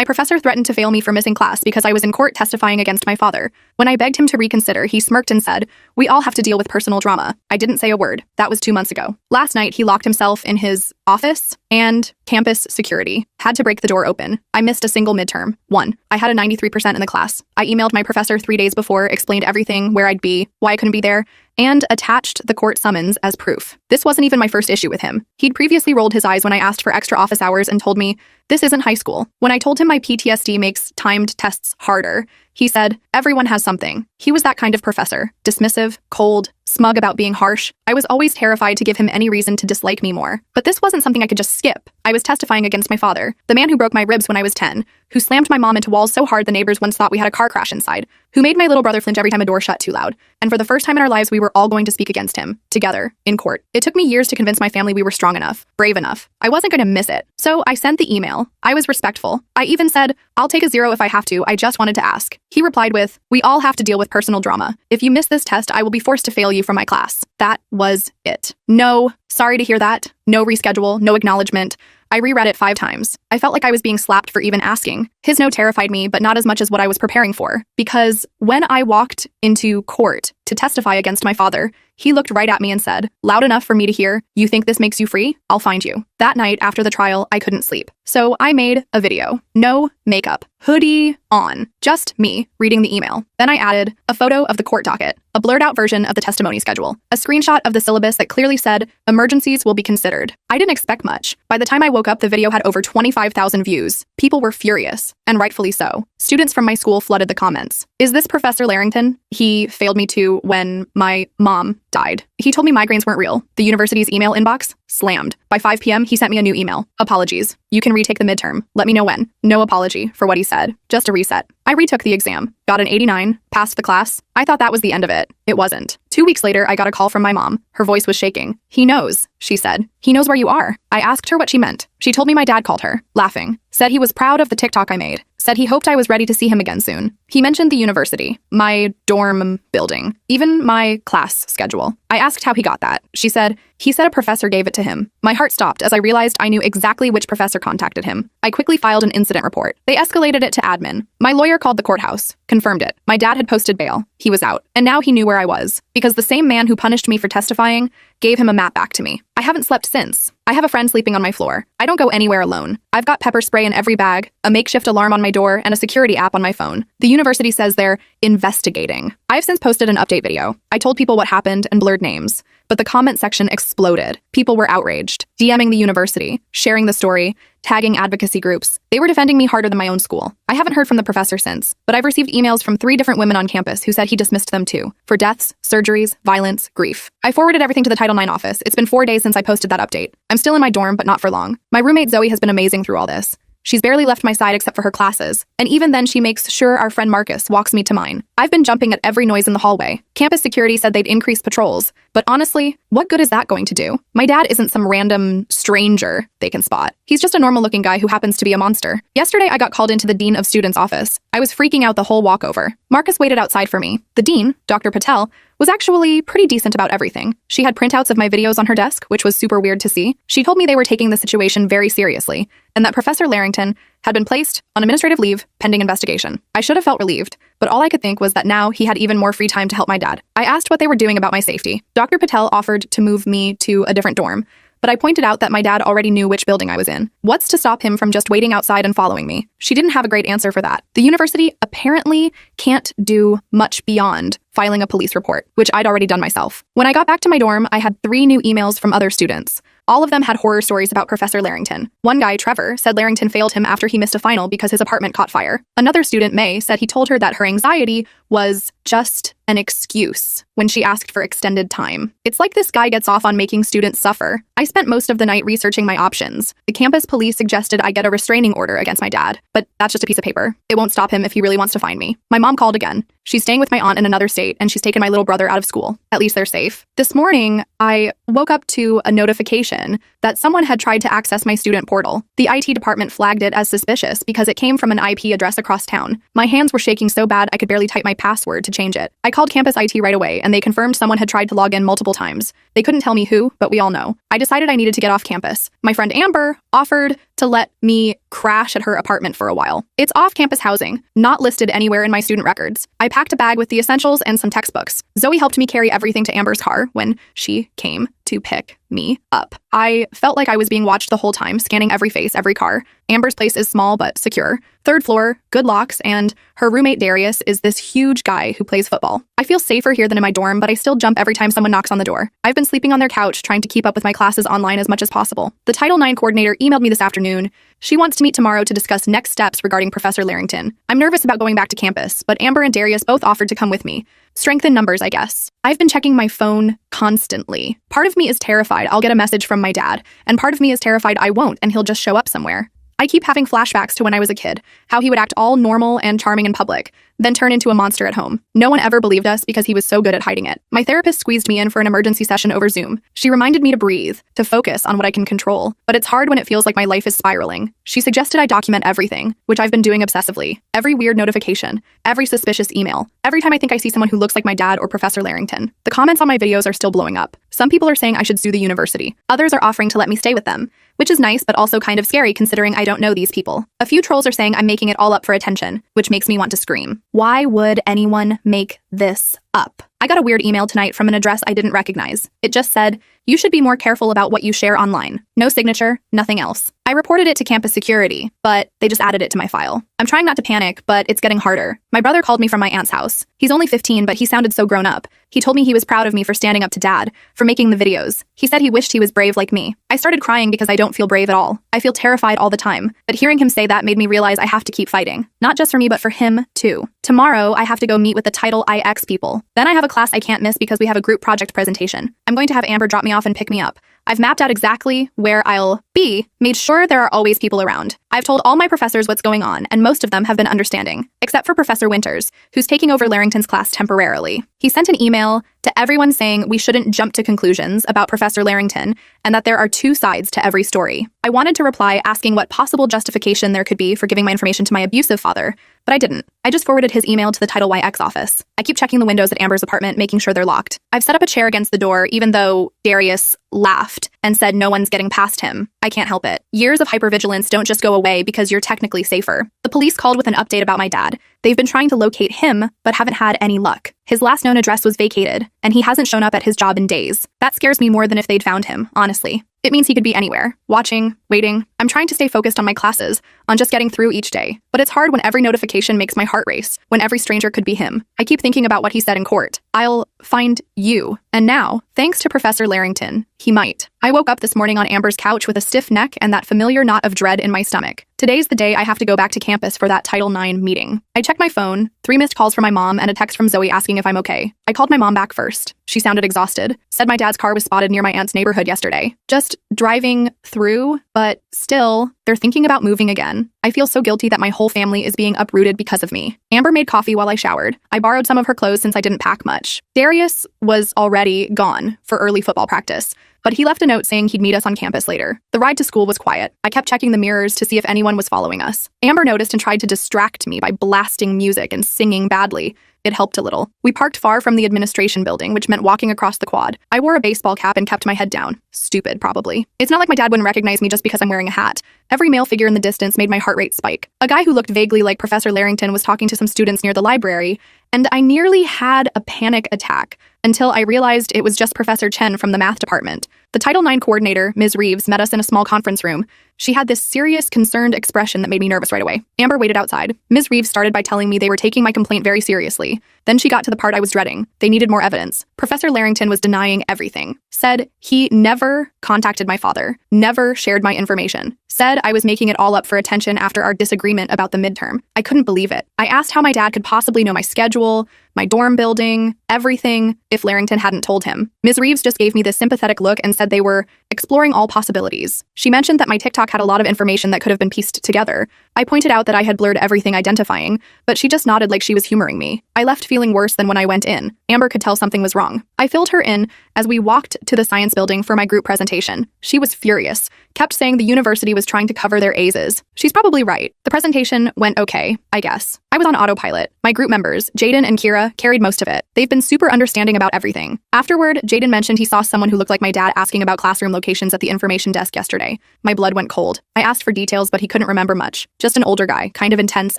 My professor threatened to fail me for missing class because I was in court testifying against my father. When I begged him to reconsider, he smirked and said, "We all have to deal with personal drama." I didn't say a word. That was 2 months ago. Last night, he locked himself in his office, and campus security had to break the door open. I missed a single midterm. 1. I had a 93% in the class. I emailed my professor 3 days before, explained everything, where I'd be, why I couldn't be there, and attached the court summons as proof. This wasn't even my first issue with him. He'd previously rolled his eyes when I asked for extra office hours and told me, "This isn't high school." When I told him my PTSD makes timed tests harder, he said, "Everyone has something." He was that kind of professor, dismissive, cold, smug about being harsh. I was always terrified to give him any reason to dislike me more. But this wasn't something I could just skip. I was testifying against my father, the man who broke my ribs when I was 10, who slammed my mom into walls so hard the neighbors once thought we had a car crash inside, who made my little brother flinch every time a door shut too loud. And for the first time in our lives, we were all going to speak against him, together, in court. It took me years to convince my family we were strong enough, brave enough. I wasn't going to miss it. So I sent the email. I was respectful. I even said, "I'll take a 0 if I have to. I just wanted to ask." He replied with, "We all have to deal with personal drama. If you miss this test, I will be forced to fail you from my class." That was it. No, sorry to hear that. No reschedule, no acknowledgement. I reread it 5 times. I felt like I was being slapped for even asking. His no terrified me, but not as much as what I was preparing for. Because when I walked into court to testify against my father, he looked right at me and said, "Loud enough for me to hear, you think this makes you free? I'll find you." That night after the trial, I couldn't sleep. So I made a video. No makeup. Hoodie on. Just me reading the email. Then I added a photo of the court docket, a blurred out version of the testimony schedule, a screenshot of the syllabus that clearly said, "Emergencies will be considered." I didn't expect much. By the time I woke up, the video had over 25,000 views. People were furious, and rightfully so. Students from my school flooded the comments. "Is this Professor Larrington? He failed me too when my mom died. He told me migraines weren't real." The university's email inbox slammed. By 5 p.m., he sent me a new email. "Apologies. You can retake the midterm. Let me know when." No apology for what he said. Just a reset. I retook the exam, got an 89, passed the class. I thought that was the end of it. It wasn't. 2 weeks later, I got a call from my mom. Her voice was shaking. "He knows," she said. "He knows where you are." I asked her what she meant. She told me my dad called her, laughing. Said he was proud of the TikTok I made. Said he hoped I was ready to see him again soon. He mentioned the university, my dorm building, even my class schedule. I asked how he got that. She said, "He said a professor gave it to him." My heart stopped as I realized I knew exactly which professor contacted him. I quickly filed an incident report. They escalated it to admin. My lawyer called the courthouse, confirmed it. My dad had posted bail. He was out. And now he knew where I was. Because the same man who punished me for testifying gave him a map back to me. I haven't slept since. I have a friend sleeping on my floor. I don't go anywhere alone. I've got pepper spray in every bag, a makeshift alarm on my door, and a security app on my phone. The university says they're investigating. I've since posted an update video. I told people what happened and blurred names. But the comment section exploded. People were outraged, DMing the university, sharing the story, tagging advocacy groups. They were defending me harder than my own school. I haven't heard from the professor since, but I've received emails from 3 different women on campus who said he dismissed them too, for deaths, surgeries, violence, grief. I forwarded everything to the Title IX office. It's been 4 days since I posted that update. I'm still in my dorm, but not for long. My roommate Zoe has been amazing through all this. She's barely left my side except for her classes, and even then she makes sure our friend Marcus walks me to mine. I've been jumping at every noise in the hallway. Campus security said they'd increase patrols, but honestly, what good is that going to do? My dad isn't some random stranger they can spot. He's just a normal-looking guy who happens to be a monster. Yesterday, I got called into the dean of students' office. I was freaking out the whole walkover. Marcus waited outside for me. The dean, Dr. Patel, was actually pretty decent about everything. She had printouts of my videos on her desk, which was super weird to see. She told me they were taking the situation very seriously, and that Professor Larrington had been placed on administrative leave pending investigation. I should have felt relieved, but all I could think was that now he had even more free time to help my dad. I asked what they were doing about my safety. Dr. Patel offered to move me to a different dorm, but I pointed out that my dad already knew which building I was in. What's to stop him from just waiting outside and following me? She didn't have a great answer for that. The university apparently can't do much beyond filing a police report, which I'd already done myself. When I got back to my dorm, I had 3 new emails from other students. All of them had horror stories about Professor Larrington. One guy, Trevor, said Larrington failed him after he missed a final because his apartment caught fire. Another student, May, said he told her that her anxiety was just an excuse when she asked for extended time. It's like this guy gets off on making students suffer. I spent most of the night researching my options. The campus police suggested I get a restraining order against my dad, but that's just a piece of paper. It won't stop him if he really wants to find me. My mom called again. She's staying with my aunt in another state, and she's taken my little brother out of school. At least they're safe. This morning, I woke up to a notification that someone had tried to access my student portal. The IT department flagged it as suspicious because it came from an IP address across town. My hands were shaking so bad I could barely type my password to change it. I called campus IT right away, and they confirmed someone had tried to log in multiple times. They couldn't tell me who, but we all know. I decided I needed to get off campus. My friend Amber offered to let me crash at her apartment for a while. It's off-campus housing, not listed anywhere in my student records. I packed a bag with the essentials and some textbooks. Zoe helped me carry everything to Amber's car when she came to pick me up. I felt like I was being watched the whole time, scanning every face, every car. Amber's place is small but secure. 3rd floor, good locks, and her roommate Darius is this huge guy who plays football. I feel safer here than in my dorm, but I still jump every time someone knocks on the door. I've been sleeping on their couch, trying to keep up with my classes online as much as possible. The Title IX coordinator emailed me this afternoon. She wants to meet tomorrow to discuss next steps regarding Professor Larrington. I'm nervous about going back to campus, but Amber and Darius both offered to come with me. Strength in numbers, I guess. I've been checking my phone constantly. Part of me is terrified I'll get a message from my dad, and part of me is terrified I won't and he'll just show up somewhere. I keep having flashbacks to when I was a kid, how he would act all normal and charming in public, then turn into a monster at home. No one ever believed us because he was so good at hiding it. My therapist squeezed me in for an emergency session over Zoom. She reminded me to breathe, to focus on what I can control, but it's hard when it feels like my life is spiraling. She suggested I document everything, which I've been doing obsessively. Every weird notification, every suspicious email, every time I think I see someone who looks like my dad or Professor Larrington. The comments on my videos are still blowing up. Some people are saying I should sue the university. Others are offering to let me stay with them, which is nice but also kind of scary considering I don't know these people. A few trolls are saying I'm making it all up for attention, which makes me want to scream. Why would anyone make this up? I got a weird email tonight from an address I didn't recognize. It just said, "You should be more careful about what you share online." No signature, nothing else. I reported it to campus security, but they just added it to my file. I'm trying not to panic, but it's getting harder. My brother called me from my aunt's house. He's only 15, but he sounded so grown up. He told me he was proud of me for standing up to dad, for making the videos. He said he wished he was brave like me. I started crying because I don't feel brave at all. I feel terrified all the time, but hearing him say that made me realize I have to keep fighting. Not just for me, but for him, too. Tomorrow, I have to go meet with the Title IX people. Then I have a class I can't miss because we have a group project presentation. I'm going to have Amber drop me off and pick me up. I've mapped out exactly where I'll be, made sure there are always people around. I've told all my professors what's going on, and most of them have been understanding, except for Professor Winters, who's taking over Larrington's class temporarily. He sent an email to everyone saying we shouldn't jump to conclusions about Professor Larrington and that there are 2 sides to every story. I wanted to reply asking what possible justification there could be for giving my information to my abusive father, but I didn't. I just forwarded his email to the Title YX office. I keep checking the windows at Amber's apartment, making sure they're locked. I've set up a chair against the door, even though Darius laughed and said no one's getting past him. I can't help it. Years of hypervigilance don't just go away because you're technically safer. The police called with an update about my dad. They've been trying to locate him, but haven't had any luck. His last known address was vacated, and he hasn't shown up at his job in days. That scares me more than if they'd found him, honestly. It means he could be anywhere, watching, waiting. I'm trying to stay focused on my classes, on just getting through each day. But it's hard when every notification makes my heart race, when every stranger could be him. I keep thinking about what he said in court. I'll find you. And now, thanks to Professor Larrington, he might. I woke up this morning on Amber's couch with a stiff neck and that familiar knot of dread in my stomach. Today's the day I have to go back to campus for that Title IX meeting. I checked my phone, 3 missed calls from my mom, and a text from Zoe asking if I'm okay. I called my mom back first. She sounded exhausted, said my dad's car was spotted near my aunt's neighborhood yesterday. Just driving through, but still, they're thinking about moving again. I feel so guilty that my whole family is being uprooted because of me. Amber made coffee while I showered. I borrowed some of her clothes since I didn't pack much. Darius was already gone for early football practice, but he left a note saying he'd meet us on campus later. The ride to school was quiet. I kept checking the mirrors to see if anyone was following us. Amber noticed and tried to distract me by blasting music and singing badly. It helped a little. We parked far from the administration building, which meant walking across the quad. I wore a baseball cap and kept my head down. Stupid, probably. It's not like my dad wouldn't recognize me just because I'm wearing a hat. Every male figure in the distance made my heart rate spike. A guy who looked vaguely like Professor Larrington was talking to some students near the library, and I nearly had a panic attack until I realized it was just Professor Chen from the math department. The Title IX coordinator, Ms. Reeves, met us in a small conference room. She had this serious, concerned expression that made me nervous right away. Amber waited outside. Ms. Reeves started by telling me they were taking my complaint very seriously. Then she got to the part I was dreading. They needed more evidence. Professor Larrington was denying everything. Said he never contacted my father, never shared my information. Said I was making it all up for attention after our disagreement about the midterm. I couldn't believe it. I asked how my dad could possibly know my schedule, my dorm building, everything, if Larrington hadn't told him. Ms. Reeves just gave me this sympathetic look and said they were exploring all possibilities. She mentioned that my TikTok had a lot of information that could have been pieced together. I pointed out that I had blurred everything identifying, but she just nodded like she was humoring me. I left feeling worse than when I went in. Amber could tell something was wrong. I filled her in as we walked to the science building for my group presentation. She was furious, kept saying the university was was trying to cover their A's. She's probably right. The presentation went okay, I guess. I was on autopilot. My group members, Jaden and Kira, carried most of it. They've been super understanding about everything. Afterward, Jaden mentioned he saw someone who looked like my dad asking about classroom locations at the information desk yesterday. My blood went cold. I asked for details, but he couldn't remember much. Just an older guy, kind of intense,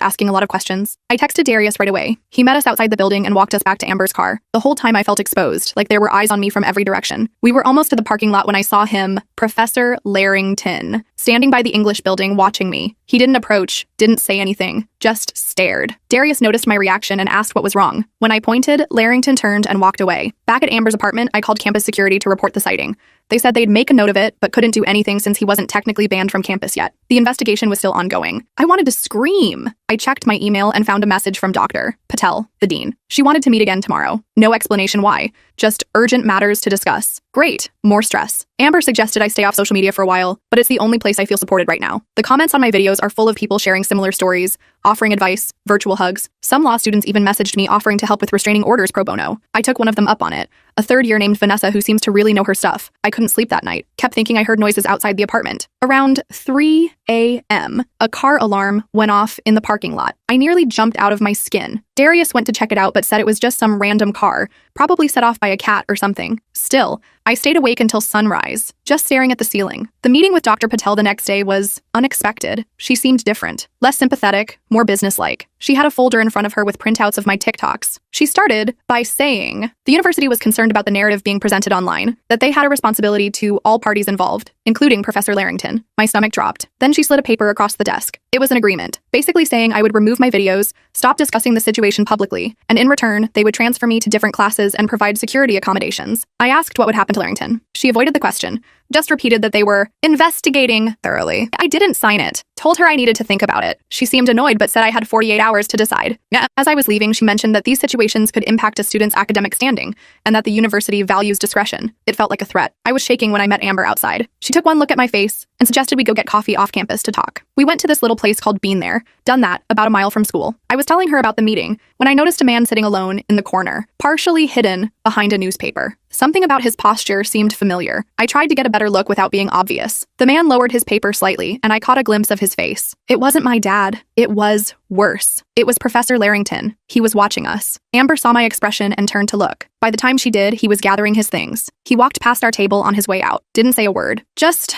asking a lot of questions. I texted Darius right away. He met us outside the building and walked us back to Amber's car. The whole time I felt exposed, like there were eyes on me from every direction. We were almost to the parking lot when I saw him, Professor Larrington, standing by the English building watching me. He didn't approach, didn't say anything, just stared. Darius noticed my reaction and asked what was wrong. When I pointed, Larrington turned and walked away. Back at Amber's apartment, I called campus security to report the sighting. They said they'd make a note of it, but couldn't do anything since he wasn't technically banned from campus yet. The investigation was still ongoing. I wanted to scream. I checked my email and found a message from Dr. Patel, the dean. She wanted to meet again tomorrow. No explanation why. Just urgent matters to discuss. Great. More stress. Amber suggested I stay off social media for a while, but it's the only place I feel supported right now. The comments on my videos are full of people sharing similar stories, offering advice, virtual hugs. Some law students even messaged me offering to help with restraining orders pro bono. I took one of them up on it. A third year named Vanessa who seems to really know her stuff. I couldn't sleep that night. Kept thinking I heard noises outside the apartment. Around 3 a.m., a car alarm went off in the parking lot. I nearly jumped out of my skin. Darius went to check it out but said it was just some random car, probably set off by a cat or something. Still, I stayed awake until sunrise, just staring at the ceiling. The meeting with Dr. Patel the next day was unexpected. She seemed different, less sympathetic, more businesslike. She had a folder in front of her with printouts of my TikToks. She started by saying the university was concerned about the narrative being presented online, that they had a responsibility to all parties involved, including Professor Larrington. My stomach dropped. Then she slid a paper across the desk. It was an agreement, basically saying I would remove my videos, stop discussing the situation publicly, and in return, they would transfer me to different classes and provide security accommodations. I asked what would happen to Larrington. She avoided the question, just repeated that they were investigating thoroughly. I didn't sign it. Told her I needed to think about it. She seemed annoyed but said I had 48 hours to decide. As I was leaving, she mentioned that these situations could impact a student's academic standing and that the university values discretion. It felt like a threat. I was shaking when I met Amber outside. She took one look at my face and suggested we go get coffee off campus to talk. We went to this little place called Bean There, done that, about a mile from school. I was telling her about the meeting when I noticed a man sitting alone in the corner, partially hidden behind a newspaper. Something about his posture seemed familiar. I tried to get a better look without being obvious. The man lowered his paper slightly, and I caught a glimpse of his face. It wasn't my dad. It was worse. It was Professor Larrington. He was watching us. Amber saw my expression and turned to look. By the time she did, he was gathering his things. He walked past our table on his way out. Didn't say a word. Just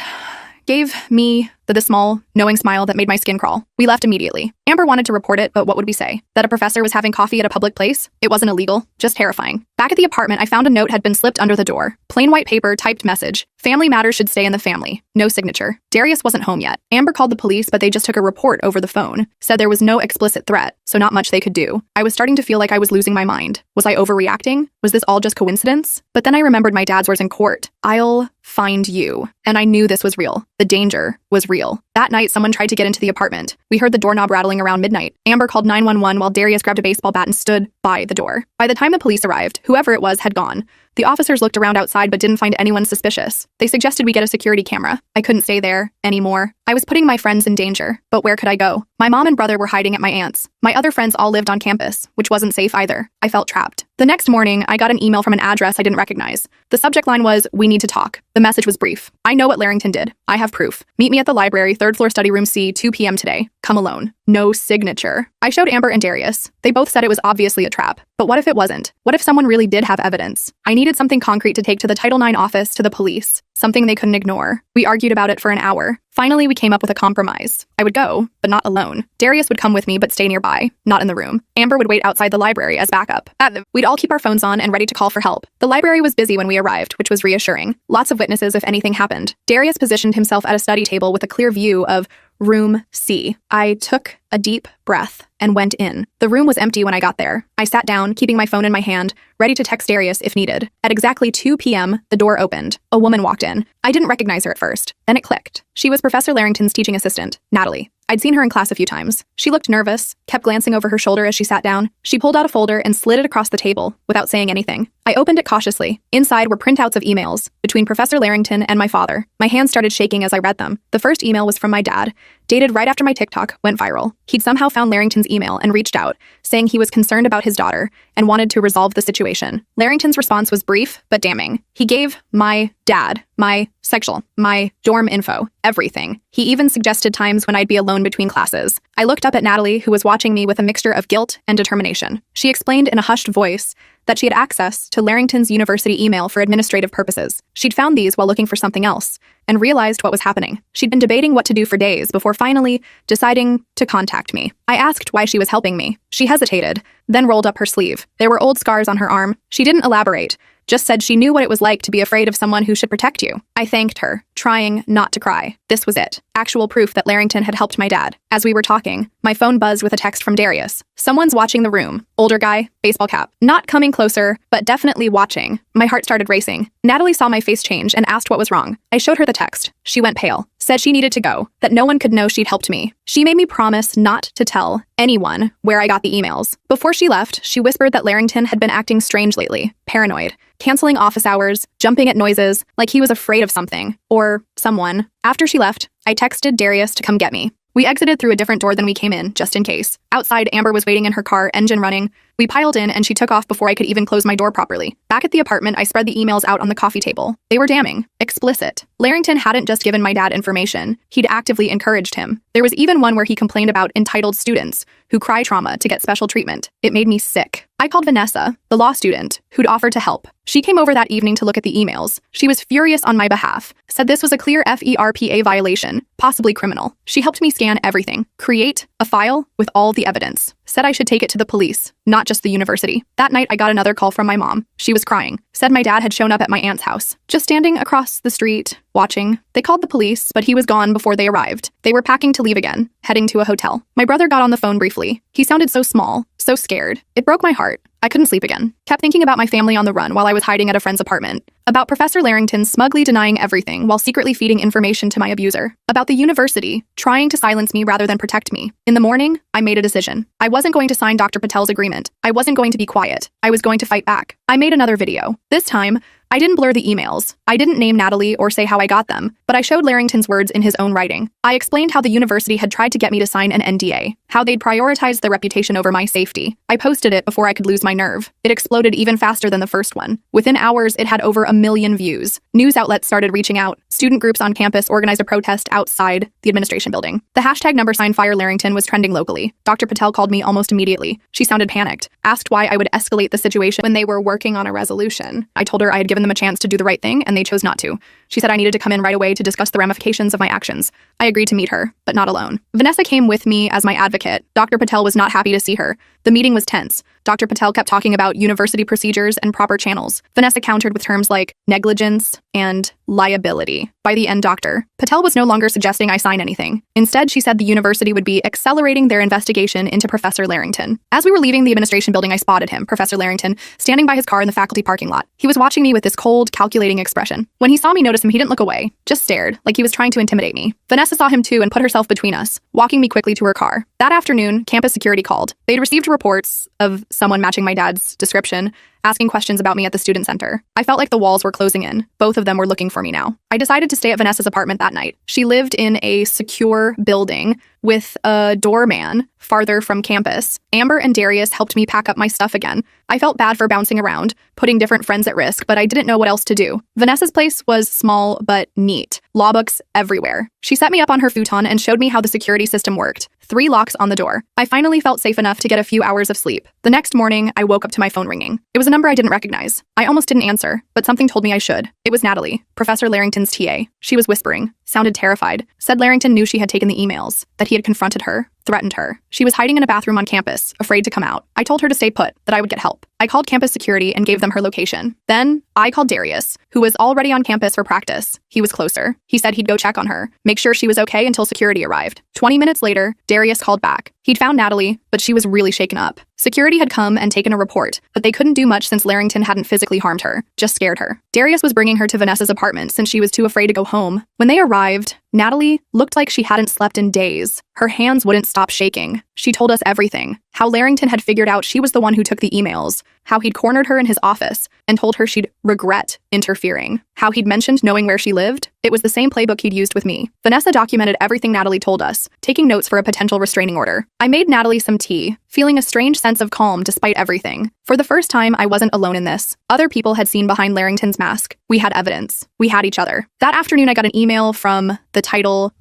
gave me the small, knowing smile that made my skin crawl. We left immediately. Amber wanted to report it, but what would we say? That a professor was having coffee at a public place? It wasn't illegal, just terrifying. Back at the apartment, I found a note had been slipped under the door. Plain white paper, typed message. Family matters should stay in the family. No signature. Darius wasn't home yet. Amber called the police, but they just took a report over the phone. Said there was no explicit threat, so not much they could do. I was starting to feel like I was losing my mind. Was I overreacting? Was this all just coincidence? But then I remembered my dad's words in court. I'll find you. And I knew this was real. The danger was real. That night, someone tried to get into the apartment. We heard the doorknob rattling around midnight. Amber called 911 while Darius grabbed a baseball bat and stood by the door. By the time the police arrived, whoever it was had gone. The officers looked around outside but didn't find anyone suspicious. They suggested we get a security camera. I couldn't stay there anymore. I was putting my friends in danger, but where could I go? My mom and brother were hiding at my aunt's. My other friends all lived on campus, which wasn't safe either. I felt trapped. The next morning, I got an email from an address I didn't recognize. The subject line was, "We need to talk." The message was brief. I know what Larrington did. I have proof. Meet me at the library, 3rd floor study room C, 2 p.m. today. Come alone. No signature. I showed Amber and Darius. They both said it was obviously a trap. But what if it wasn't? What if someone really did have evidence? I needed something concrete to take to the Title IX office, to the police. Something they couldn't ignore. We argued about it for an hour. Finally, we came up with a compromise. I would go, but not alone. Darius would come with me but stay nearby, not in the room. Amber would wait outside the library as backup. We'd all keep our phones on and ready to call for help. The library was busy when we arrived, which was reassuring. Lots of witnesses if anything happened. Darius positioned himself at a study table with a clear view of room C. I took a deep breath and went in. The room was empty when I got there. I sat down, keeping my phone in my hand, ready to text Darius if needed. At exactly 2 p.m., the door opened. A woman walked in. I didn't recognize her at first. Then it clicked. She was Professor Larrington's teaching assistant, Natalie. I'd seen her in class a few times. She looked nervous, kept glancing over her shoulder as she sat down. She pulled out a folder and slid it across the table without saying anything. I opened it cautiously. Inside were printouts of emails between Professor Larrington and my father. My hands started shaking as I read them. The first email was from my dad. dated right after my TikTok went viral. He'd somehow found Larrington's email and reached out, saying he was concerned about his daughter and wanted to resolve the situation. Larrington's response was brief but damning. He gave my dad my sexual, my dorm info, everything. He even suggested times when I'd be alone between classes. I looked up at Natalie, who was watching me with a mixture of guilt and determination. She explained in a hushed voice that she had access to Larrington's university email for administrative purposes. She'd found these while looking for something else and realized what was happening. She'd been debating what to do for days before finally deciding to contact me. I asked why she was helping me. She hesitated, then rolled up her sleeve. There were old scars on her arm. She didn't elaborate, just said she knew what it was like to be afraid of someone who should protect you. I thanked her, trying not to cry. This was it. Actual proof that Larrington had helped my dad. As we were talking, my phone buzzed with a text from Darius. Someone's watching the room. Older guy, baseball cap. Not coming closer, but definitely watching. My heart started racing. Natalie saw my face change and asked what was wrong. I showed her the text. She went pale, said she needed to go, that no one could know she'd helped me. She made me promise not to tell anyone where I got the emails. Before she left, she whispered that Larrington had been acting strange lately, paranoid, canceling office hours, jumping at noises, like he was afraid of something, or someone. After she left, I texted Darius to come get me. We exited through a different door than we came in, just in case. Outside, Amber was waiting in her car, engine running. We piled in and she took off before I could even close my door properly. Back at the apartment, I spread the emails out on the coffee table. They were damning, explicit. Larrington hadn't just given my dad information, he'd actively encouraged him. There was even one where he complained about entitled students who cry trauma to get special treatment. It made me sick. I called Vanessa, the law student, who'd offered to help. She came over that evening to look at the emails. She was furious on my behalf, said this was a clear FERPA violation, possibly criminal. She helped me scan everything, create a file with all the evidence. Said I should take it to the police, not just the university. That night, I got another call from my mom. She was crying. Said my dad had shown up at my aunt's house, just standing across the street, watching. They called the police, but he was gone before they arrived. They were packing to leave again, heading to a hotel. My brother got on the phone briefly. He sounded so small, so scared. It broke my heart. I couldn't sleep again. Kept thinking about my family on the run while I was hiding at a friend's apartment. About Professor Larrington smugly denying everything while secretly feeding information to my abuser. About the university trying to silence me rather than protect me. In the morning, I made a decision. I wasn't going to sign Dr. Patel's agreement. I wasn't going to be quiet. I was going to fight back. I made another video. This time, I didn't blur the emails. I didn't name Natalie or say how I got them, but I showed Larrington's words in his own writing. I explained how the university had tried to get me to sign an NDA, how they'd prioritized their reputation over my safety. I posted it before I could lose my nerve. It exploded even faster than the first one. Within hours, it had over 1 million views. News outlets started reaching out. Student groups on campus organized a protest outside the administration building. The hashtag #FireLarrington was trending locally. Dr. Patel called me almost immediately. She sounded panicked, asked why I would escalate the situation when they were working on a resolution. I told her I had given them a chance to do the right thing, and they chose not to. She said I needed to come in right away to discuss the ramifications of my actions. I agreed to meet her, but not alone. Vanessa came with me as my advocate. Dr. Patel was not happy to see her. The meeting was tense. Dr. Patel kept talking about university procedures and proper channels. Vanessa countered with terms like negligence and liability. By the end, Dr. Patel was no longer suggesting I sign anything. Instead, she said the university would be accelerating their investigation into Professor Larrington. As we were leaving the administration building, I spotted him, Professor Larrington, standing by his car in the faculty parking lot. He was watching me with this cold, calculating expression. When he saw me notice him, he didn't look away, just stared, like he was trying to intimidate me. Vanessa saw him too and put herself between us, walking me quickly to her car. That afternoon, campus security called. They'd received reports of someone matching my dad's description, asking questions about me at the student center. I felt like the walls were closing in. Both of them were looking for me now. I decided to stay at Vanessa's apartment that night. She lived in a secure building with a doorman farther from campus. Amber and Darius helped me pack up my stuff again. I felt bad for bouncing around, putting different friends at risk, but I didn't know what else to do. Vanessa's place was small but neat. Law books everywhere. She set me up on her futon and showed me how the security system worked. 3 locks on the door. I finally felt safe enough to get a few hours of sleep. The next morning, I woke up to my phone ringing. It was a number I didn't recognize. I almost didn't answer, but something told me I should. It was Natalie, Professor Larrington's TA. She was whispering, sounded terrified, said Larrington knew she had taken the emails, that he had confronted her, threatened her. She was hiding in a bathroom on campus, afraid to come out. I told her to stay put, that I would get help. I called campus security and gave them her location. Then, I called Darius, who was already on campus for practice. He was closer. He said he'd go check on her, make sure she was okay until security arrived. 20 minutes later, Darius called back. He'd found Natalie, but she was really shaken up. Security had come and taken a report, but they couldn't do much since Larrington hadn't physically harmed her, just scared her. Darius was bringing her to Vanessa's apartment since she was too afraid to go home. When they arrived, Natalie looked like she hadn't slept in days. Her hands wouldn't stop shaking. She told us everything. How Larrington had figured out she was the one who took the emails. How he'd cornered her in his office and told her she'd regret interfering. How he'd mentioned knowing where she lived. It was the same playbook he'd used with me. Vanessa documented everything Natalie told us, taking notes for a potential restraining order. I made Natalie some tea, feeling a strange sense of calm despite everything. For the first time, I wasn't alone in this. Other people had seen behind Larrington's mask. We had evidence. We had each other. That afternoon, I got an email from the title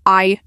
IX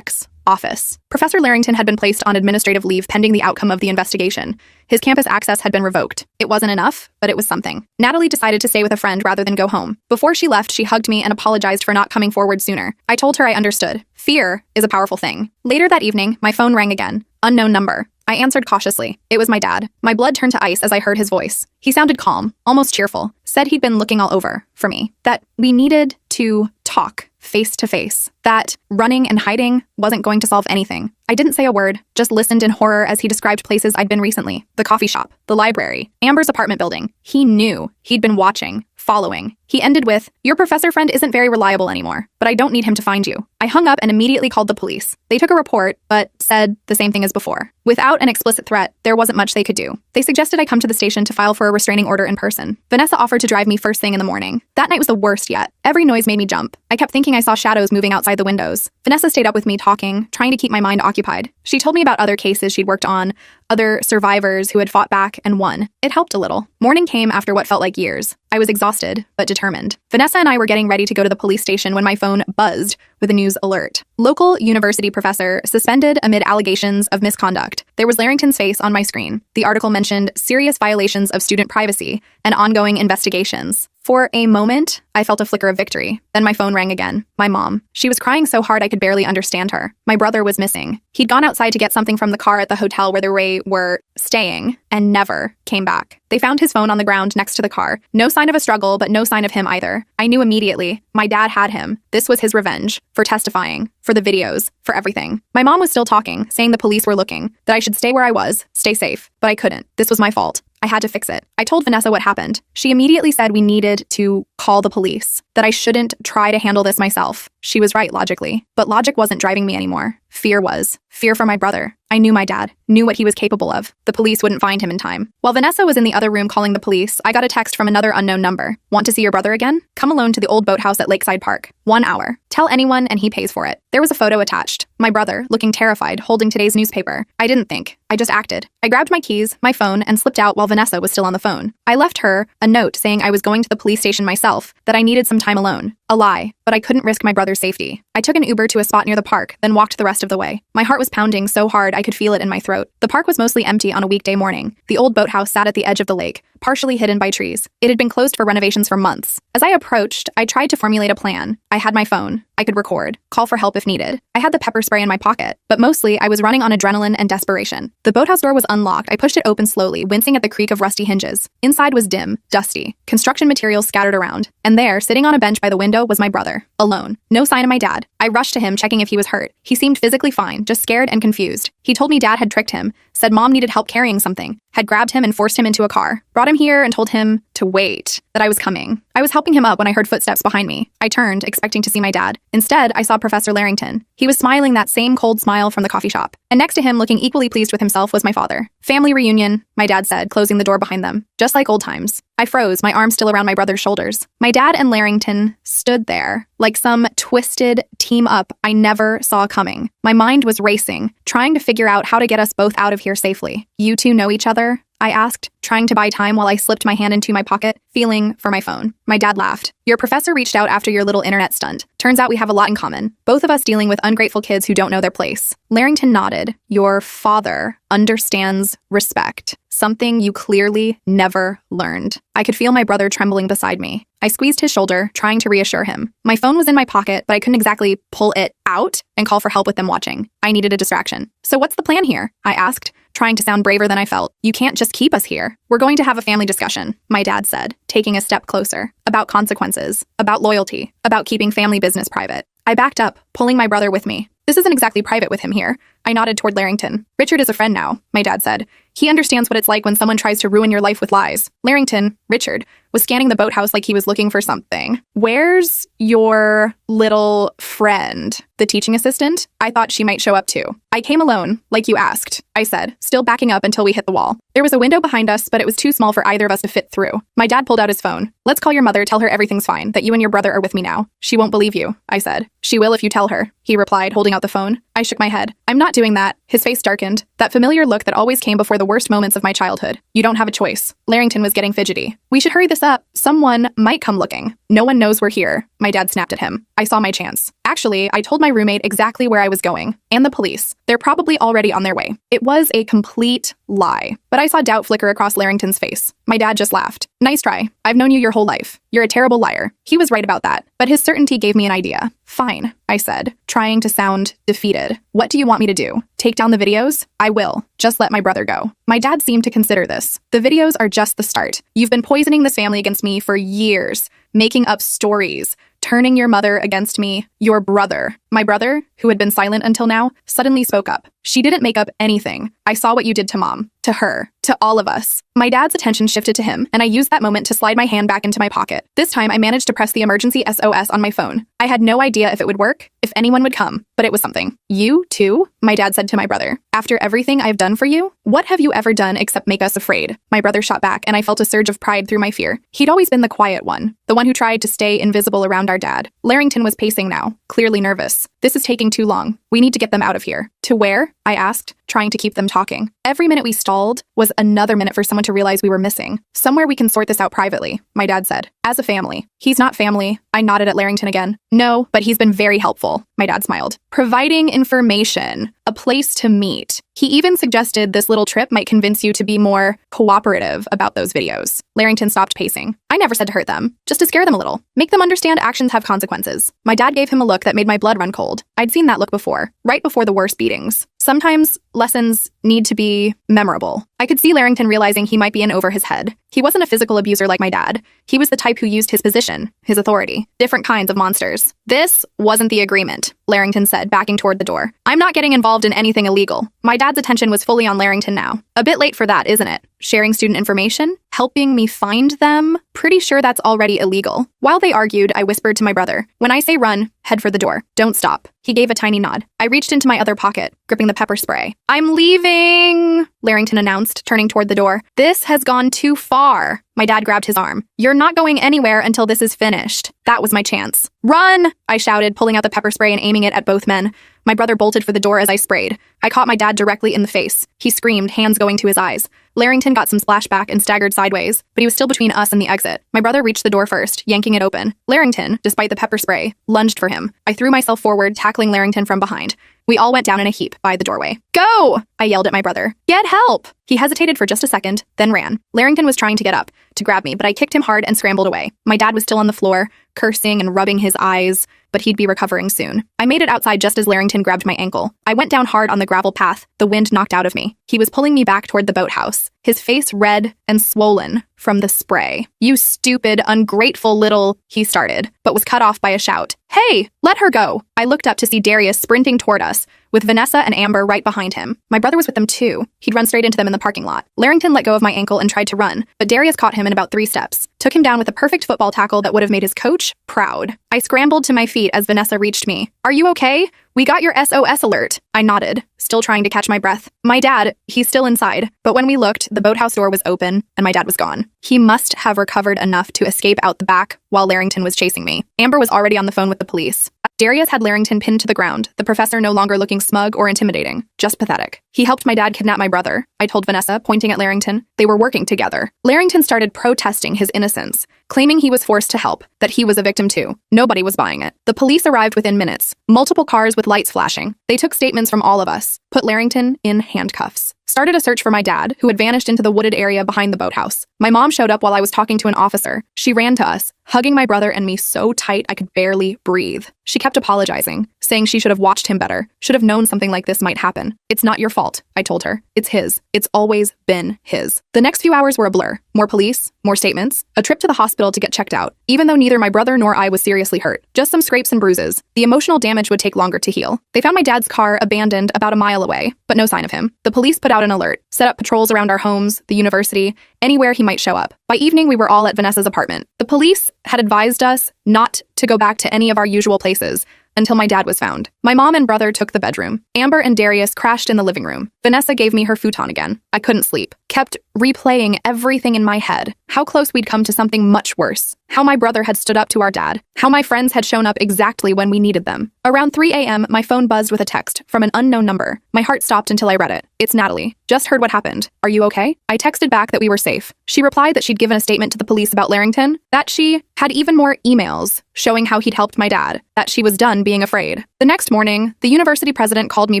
office. Professor Larrington had been placed on administrative leave pending the outcome of the investigation. His campus access had been revoked. It wasn't enough, but it was something. Natalie decided to stay with a friend rather than go home. Before she left, she hugged me and apologized for not coming forward sooner. I told her I understood. Fear is a powerful thing. Later that evening, my phone rang again. Unknown number. I answered cautiously. It was my dad. My blood turned to ice as I heard his voice. He sounded calm, almost cheerful. Said he'd been looking all over for me. That we needed to talk face to face. That running and hiding wasn't going to solve anything. I didn't say a word, just listened in horror as he described places I'd been recently. The coffee shop, the library, Amber's apartment building. He knew. He'd been watching, following. He ended with, "Your professor friend isn't very reliable anymore, but I don't need him to find you." I hung up and immediately called the police. They took a report, but said the same thing as before. Without an explicit threat, there wasn't much they could do. They suggested I come to the station to file for a restraining order in person. Vanessa offered to drive me first thing in the morning. That night was the worst yet. Every noise made me jump. I kept thinking I saw shadows moving outside the windows. Vanessa stayed up with me talking, trying to keep my mind occupied. She told me about other cases she'd worked on, other survivors who had fought back and won. It helped a little. Morning came after what felt like years. I was exhausted, but determined. Vanessa and I were getting ready to go to the police station when my phone buzzed with a news alert. Local university professor suspended amid allegations of misconduct. There was Larrington's face on my screen. The article mentioned serious violations of student privacy and ongoing investigations. For a moment, I felt a flicker of victory. Then my phone rang again. My mom. She was crying so hard I could barely understand her. My brother was missing. He'd gone outside to get something from the car at the hotel where they were staying and never came back. They found his phone on the ground next to the car. No sign of a struggle, but no sign of him either. I knew immediately. My dad had him. This was his revenge. For testifying. For the videos. For everything. My mom was still talking, saying the police were looking. That I should stay where I was. Stay safe. But I couldn't. This was my fault. I had to fix it. I told Vanessa what happened. She immediately said we needed to call the police. That I shouldn't try to handle this myself. She was right, logically. But logic wasn't driving me anymore. Fear was. Fear for my brother. I knew my dad. Knew what he was capable of. The police wouldn't find him in time. While Vanessa was in the other room calling the police, I got a text from another unknown number. Want to see your brother again? Come alone to the old boathouse at Lakeside Park. 1 hour. Tell anyone and he pays for it. There was a photo attached. My brother, looking terrified, holding today's newspaper. I didn't think. I just acted. I grabbed my keys, my phone, and slipped out while Vanessa was still on the phone. I left her a note saying I was going to the police station myself, that I needed some time alone. A lie, but I couldn't risk my brother's safety. I took an Uber to a spot near the park, then walked the rest of the way. My heart was pounding so hard I could feel it in my throat. The park was mostly empty on a weekday morning. The old boathouse sat at the edge of the lake, partially hidden by trees. It had been closed for renovations for months. As I approached, I tried to formulate a plan. I had my phone. I could record, call for help if needed. I had the pepper spray in my pocket, but mostly I was running on adrenaline and desperation. The boathouse door was unlocked. I pushed it open slowly, wincing at the creak of rusty hinges. Inside was dim, dusty, construction materials scattered around. And there, sitting on a bench by the window, was my brother, alone. No sign of my dad. I rushed to him, checking if he was hurt. He seemed physically fine, just scared and confused. He told me dad had tricked him, said mom needed help carrying something, had grabbed him and forced him into a car, brought him here and told him to wait, that I was coming. I was helping him up when I heard footsteps behind me. I turned, expecting to see my dad. Instead, I saw Professor Larrington. He was smiling that same cold smile from the coffee shop. And next to him, looking equally pleased with himself, was my father. Family reunion, my dad said, closing the door behind them. Just like old times. I froze, my arm still around my brother's shoulders. My dad and Larrington stood there, like some twisted team up I never saw coming. My mind was racing, trying to figure out how to get us both out of here safely. You two know each other? I asked, trying to buy time while I slipped my hand into my pocket, feeling for my phone. My dad laughed. Your professor reached out after your little internet stunt. Turns out we have a lot in common. Both of us dealing with ungrateful kids who don't know their place. Larrington nodded. Your father understands respect. Something you clearly never learned. I could feel my brother trembling beside me. I squeezed his shoulder, trying to reassure him. My phone was in my pocket, but I couldn't exactly pull it out and call for help with them watching. I needed a distraction. So what's the plan here? I asked, trying to sound braver than I felt. You can't just keep us here. We're going to have a family discussion, my dad said, taking a step closer. About consequences, about loyalty, about keeping family business private. I backed up, pulling my brother with me. This isn't exactly private with him here. I nodded toward Larrington. Richard is a friend now, my dad said. He understands what it's like when someone tries to ruin your life with lies. Larrington, Richard, was scanning the boathouse like he was looking for something. Where's your little friend? The teaching assistant? I thought she might show up too. I came alone, like you asked, I said, still backing up until we hit the wall. There was a window behind us, but it was too small for either of us to fit through. My dad pulled out his phone. Let's call your mother, tell her everything's fine, that you and your brother are with me now. She won't believe you, I said. She will if you tell her, he replied, holding out the phone. I shook my head. I'm not doing that. His face darkened. That familiar look that always came before the worst moments of my childhood. You don't have a choice. Larrington was getting fidgety. We should hurry this up. Someone might come looking. No one knows we're here. My dad snapped at him. I saw my chance. Actually, I told my roommate exactly where I was going. And the police. They're probably already on their way. It was a complete lie. But I saw doubt flicker across Larrington's face. My dad just laughed. Nice try. I've known you your whole life. You're a terrible liar. He was right about that. But his certainty gave me an idea. Fine, I said, trying to sound defeated. What do you want me to do? Take down the videos? I will. Just let my brother go. My dad seemed to consider this. The videos are just the start. You've been poisoning this family against me for years, making up stories, turning your mother against me, your brother. My brother, who had been silent until now, suddenly spoke up. She didn't make up anything. I saw what you did to Mom, to her, to all of us. My dad's attention shifted to him, and I used that moment to slide my hand back into my pocket. This time, I managed to press the emergency SOS on my phone. I had no idea if it would work, if anyone would come, but it was something. You, too? My dad said to my brother. After everything I've done for you? What have you ever done except make us afraid? My brother shot back, and I felt a surge of pride through my fear. He'd always been the quiet one, the one who tried to stay invisible around our dad. Larrington was pacing now, clearly nervous. This is taking too long. We need to get them out of here. To where? I asked, trying to keep them talking. Every minute we stalled was another minute for someone to realize we were missing. Somewhere we can sort this out privately, my dad said. As a family. He's not family. I nodded at Larrington again. No, but he's been very helpful, my dad smiled. Providing information, a place to meet. He even suggested this little trip might convince you to be more cooperative about those videos. Larrington stopped pacing. I never said to hurt them, just to scare them a little. Make them understand actions have consequences. My dad gave him a look that made my blood run cold. I'd seen that look before, right before the worst beatings. Sometimes lessons need to be memorable. I could see Larrington realizing he might be in over his head. He wasn't a physical abuser like my dad. He was the type who used his position, his authority. Different kinds of monsters. This wasn't the agreement, Larrington said, backing toward the door. I'm not getting involved in anything illegal. My dad's attention was fully on Larrington now. A bit late for that, isn't it? Sharing student information? Helping me find them? Pretty sure that's already illegal. While they argued, I whispered to my brother, when I say run, head for the door. Don't stop. He gave a tiny nod. I reached into my other pocket, gripping the pepper spray. I'm leaving, Larrington announced, turning toward the door. This has gone too far. My dad grabbed his arm. You're not going anywhere until this is finished. That was my chance. Run! I shouted, pulling out the pepper spray and aiming it at both men. My brother bolted for the door as I sprayed. I caught my dad directly in the face. He screamed, hands going to his eyes. Larrington got some splashback and staggered sideways, but he was still between us and the exit. My brother reached the door first, yanking it open. Larrington, despite the pepper spray, lunged for him. I threw myself forward, tackling Larrington from behind. We all went down in a heap by the doorway. Go! I yelled at my brother. Get help! He hesitated for just a second, then ran. Larrington was trying to get up, to grab me, but I kicked him hard and scrambled away. My dad was still on the floor, cursing and rubbing his eyes, but he'd be recovering soon. I made it outside just as Larrington grabbed my ankle. I went down hard on the gravel path, the wind knocked out of me. He was pulling me back toward the boathouse, his face red and swollen from the spray. You stupid, ungrateful little, he started, but was cut off by a shout. Hey, let her go. I looked up to see Darius sprinting toward us, with Vanessa and Amber right behind him. My brother was with them too. He'd run straight into them in the parking lot. Larrington let go of my ankle and tried to run, but Darius caught him in about 3 steps, took him down with a perfect football tackle that would have made his coach proud. I scrambled to my feet as Vanessa reached me. Are you okay? We got your SOS alert. I nodded, still trying to catch my breath. My dad, he's still inside, but when we looked, the boathouse door was open and my dad was gone. He must have recovered enough to escape out the back while Larrington was chasing me. Amber was already on the phone with the police. Darius had Larrington pinned to the ground, the professor no longer looking smug or intimidating, just pathetic. He helped my dad kidnap my brother, I told Vanessa, pointing at Larrington. They were working together. Larrington started protesting his innocence, claiming he was forced to help, that he was a victim too. Nobody was buying it. The police arrived within minutes, multiple cars with lights flashing. They took statements from all of us, put Larrington in handcuffs. Started a search for my dad, who had vanished into the wooded area behind the boathouse. My mom showed up while I was talking to an officer. She ran to us, hugging my brother and me so tight I could barely breathe. She kept apologizing, saying she should have watched him better, should have known something like this might happen. It's not your fault, I told her. It's his. It's always been his. The next few hours were a blur. More police, more statements, a trip to the hospital to get checked out, even though neither my brother nor I was seriously hurt. Just some scrapes and bruises. The emotional damage would take longer to heal. They found my dad's car abandoned about a mile away, but no sign of him. The police put out an alert, set up patrols around our homes, the university, anywhere he might show up. By evening, we were all at Vanessa's apartment. The police had advised us not to go back to any of our usual places until my dad was found. My mom and brother took the bedroom. Amber and Darius crashed in the living room. Vanessa gave me her futon again. I couldn't sleep. Kept replaying everything in my head. How close we'd come to something much worse. How my brother had stood up to our dad. How my friends had shown up exactly when we needed them. Around 3 a.m., my phone buzzed with a text from an unknown number. My heart stopped until I read it. It's Natalie. Just heard what happened. Are you okay? I texted back that we were safe. She replied that she'd given a statement to the police about Larrington, that she had even more emails showing how he'd helped my dad, that she was done being afraid. The next morning, the university president called me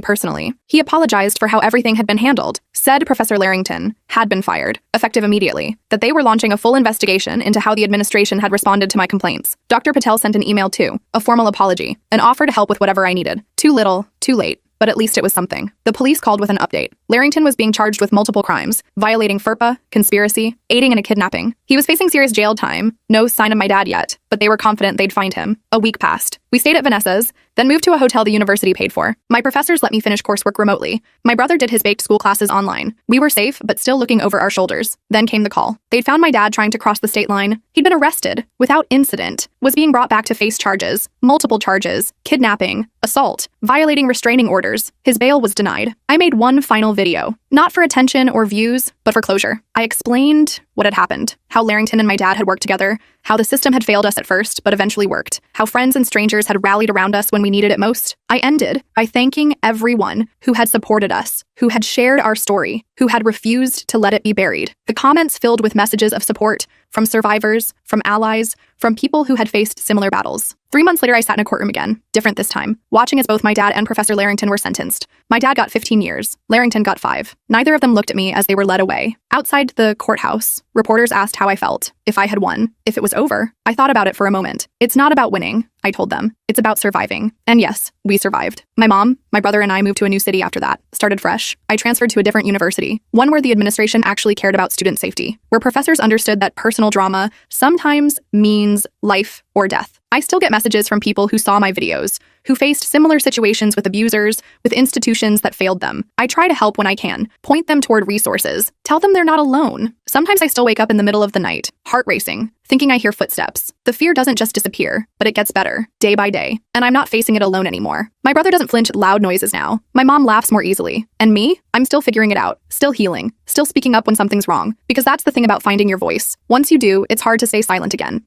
personally. He apologized for how everything had been handled, said Professor Larrington had been fired, effective immediately, that they were launching a full investigation into how the administration had responded to my complaints. Dr. Patel sent an email too, a formal apology, an offer to help with whatever I needed. Too little, too late. But at least it was something. The police called with an update. Larrington was being charged with multiple crimes, violating FERPA, conspiracy, aiding in a kidnapping. He was facing serious jail time. No sign of my dad yet, but they were confident they'd find him. A week passed. We stayed at Vanessa's, then moved to a hotel the university paid for. My professors let me finish coursework remotely. My brother did his baked school classes online. We were safe, but still looking over our shoulders. Then came the call. They'd found my dad trying to cross the state line. He'd been arrested without incident, was being brought back to face charges, multiple charges, kidnapping, assault, violating restraining orders. His bail was denied. I made one final video, not for attention or views, but for closure. I explained what had happened, how Larrington and my dad had worked together, how the system had failed us at first, but eventually worked, how friends and strangers had rallied around us when we needed it most. I ended by thanking everyone who had supported us, who had shared our story, who had refused to let it be buried. The comments filled with messages of support from survivors, from allies, from people who had faced similar battles. 3 months later, I sat in a courtroom again, different this time, watching as both my dad and Professor Larrington were sentenced. My dad got 15 years. Larrington got 5. Neither of them looked at me as they were led away. Outside the courthouse, reporters asked how I felt, if I had won, if it was over. I thought about it for a moment. It's not about winning, I told them. It's about surviving. And yes, we survived. My mom, my brother, and I moved to a new city after that, started fresh. I transferred to a different university, one where the administration actually cared about student safety, where professors understood that personal drama sometimes means life or death. I still get messages from people who saw my videos, who faced similar situations with abusers, with institutions that failed them. I try to help when I can, point them toward resources, tell them they're not alone. Sometimes I still wake up in the middle of the night, heart racing, thinking I hear footsteps. The fear doesn't just disappear, but it gets better, day by day, and I'm not facing it alone anymore. My brother doesn't flinch at loud noises now. My mom laughs more easily. And me? I'm still figuring it out, still healing, still speaking up when something's wrong, because that's the thing about finding your voice. Once you do, it's hard to stay silent again.